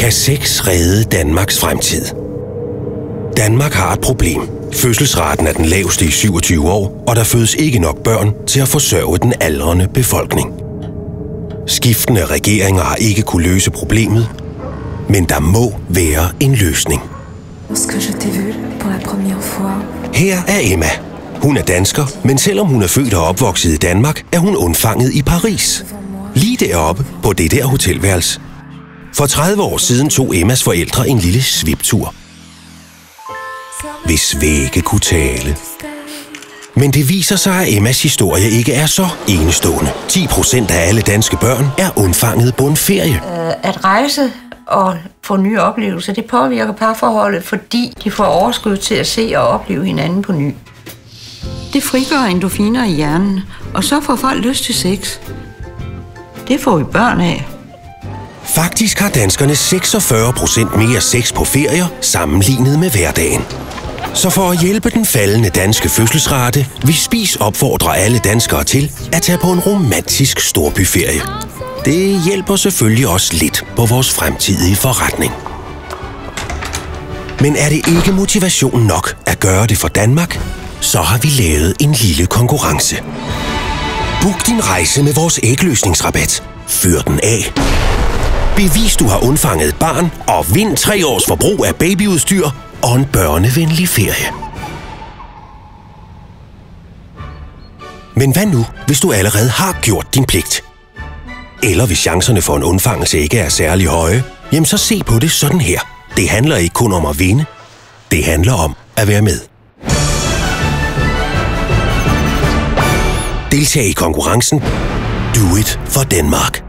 Kan sex redde Danmarks fremtid? Danmark har et problem. Fødselsraten er den laveste i 27 år, og der fødes ikke nok børn til at forsørge den aldrende befolkning. Skiftende regeringer har ikke kunne løse problemet, men der må være en løsning. Her er Emma. Hun er dansker, men selvom hun er født og opvokset i Danmark, er hun undfanget i Paris. Lige deroppe på det der hotelværelse. For 30 år siden tog Emmas forældre en lille sviptur. Hvis vægge kunne tale. Men det viser sig, at Emmas historie ikke er så enestående. 10% af alle danske børn er undfanget på en ferie. At rejse og få nye oplevelser, det påvirker parforholdet, fordi de får overskud til at se og opleve hinanden på ny. Det frigør endorfiner i hjernen, og så får folk lyst til sex. Det får vi børn af. Faktisk har danskerne 46% mere sex på ferier sammenlignet med hverdagen. Så for at hjælpe den faldende danske fødselsrate, vil Spis opfordre alle danskere til at tage på en romantisk storbyferie. Det hjælper selvfølgelig også lidt på vores fremtidige forretning. Men er det ikke motivation nok at gøre det for Danmark, så har vi lavet en lille konkurrence. Book din rejse med vores ægløsningsrabat. Fyr den af. Bevis, du har undfanget et barn, og vind 3 års forbrug af babyudstyr og en børnevenlig ferie. Men hvad nu, hvis du allerede har gjort din pligt? Eller hvis chancerne for en undfangelse ikke er særlig høje, jamen så se på det sådan her. Det handler ikke kun om at vinde. Det handler om at være med. Deltag i konkurrencen. Do it for Denmark.